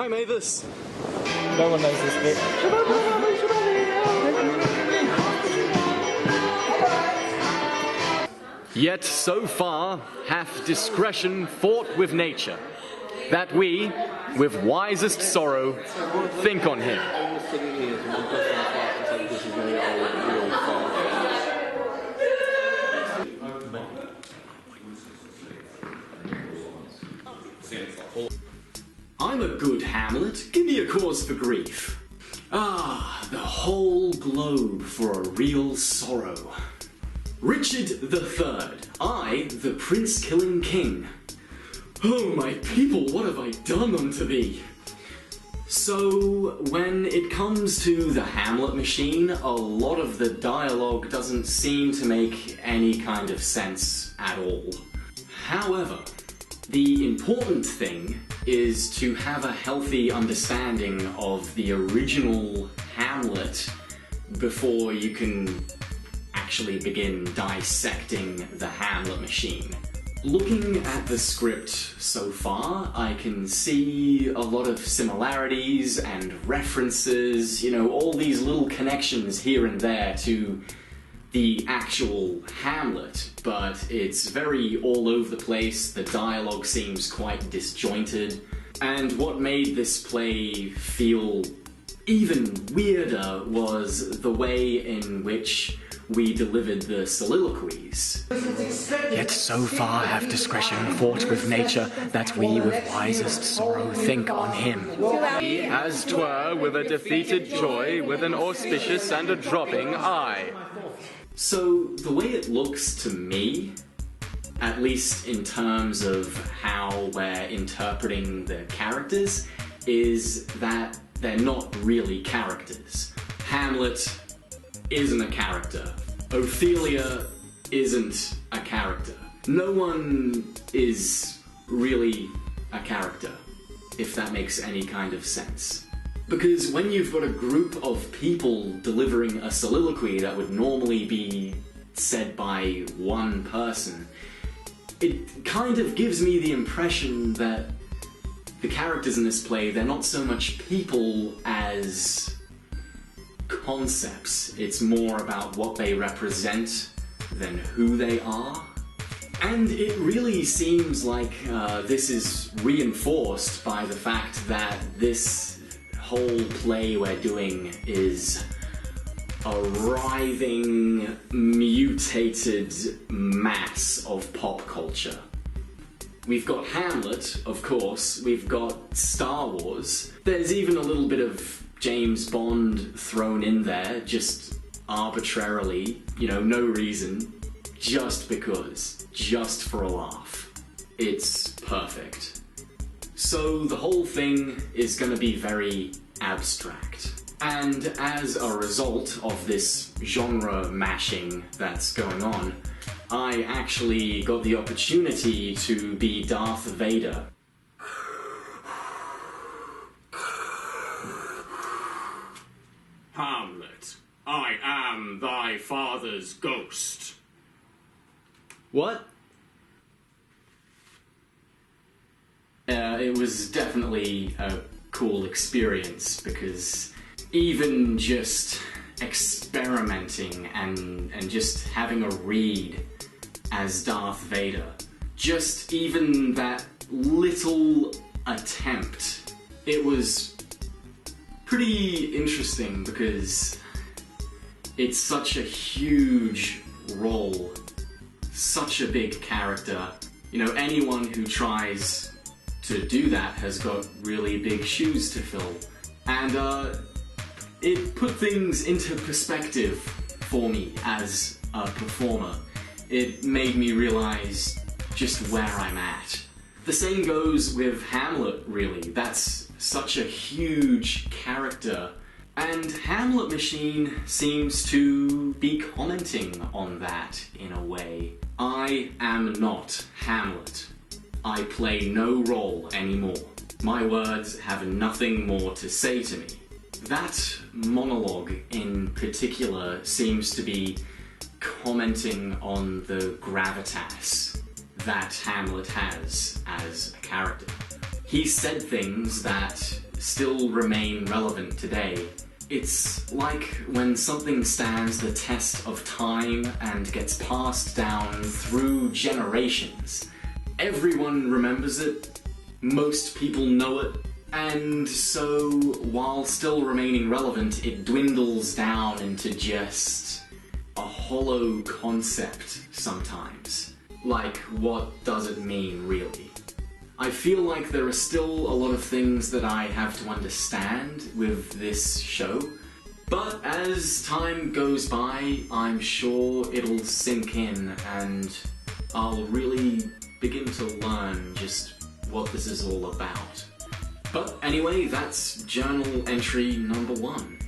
Hi, Mavis. No one knows this bit. Yet so far hath discretion fought with nature, that we, with wisest sorrow, think on him. I'm a good Hamlet, give me a cause for grief. Ah, the whole globe for a real sorrow. Richard III, I, the prince-killing king. Oh, my people, what have I done unto thee? So, when it comes to the Hamletmachine, a lot of the dialogue doesn't seem to make any kind of sense at all. However, the important thing is to have a healthy understanding of the original Hamlet before you can actually begin dissecting the Hamletmachine. Looking at the script so far, I can see a lot of similarities and references, you know, all these little connections here and there to the actual Hamlet, but it's very all over the place, the dialogue seems quite disjointed, and what made this play feel even weirder was the way in which we delivered the soliloquies. Yet so far have discretion fought with nature, that we with wisest sorrow think on him. As 'twere with a defeated joy, with an auspicious and a dropping eye. So, the way it looks to me, at least in terms of how we're interpreting the characters, is that they're not really characters. Hamlet isn't a character. Ophelia isn't a character. No one is really a character, if that makes any kind of sense. Because when you've got a group of people delivering a soliloquy that would normally be said by one person, it kind of gives me the impression that the characters in this play, they're not so much people as concepts. It's more about what they represent than who they are. And it really seems like this is reinforced by the fact that this whole play we're doing is a writhing, mutated mass of pop culture. We've got Hamlet, of course, we've got Star Wars, there's even a little bit of James Bond thrown in there, just arbitrarily, you know, no reason, just because, just for a laugh. It's perfect. So the whole thing is going to be very abstract. And as a result of this genre mashing that's going on, I actually got the opportunity to be Darth Vader. Hamlet, I am thy father's ghost. What? It was definitely a cool experience, because even just experimenting and just having a read as Darth Vader, just even that little attempt, it was pretty interesting because it's such a huge role, such a big character. You know, anyone who tries to do that has got really big shoes to fill. And it put things into perspective for me as a performer. It made me realize just where I'm at. The same goes with Hamlet, really. That's such a huge character. And Hamletmachine seems to be commenting on that in a way. I am not Hamlet. I play no role anymore. My words have nothing more to say to me. That monologue in particular seems to be commenting on the gravitas that Hamlet has as a character. He said things that still remain relevant today. It's like when something stands the test of time and gets passed down through generations. Everyone remembers it, most people know it, and so while still remaining relevant, it dwindles down into just a hollow concept sometimes. Like, what does it mean, really? I feel like there are still a lot of things that I have to understand with this show, but as time goes by, I'm sure it'll sink in and I'll really begin to learn just what this is all about. But anyway, that's journal entry number 1.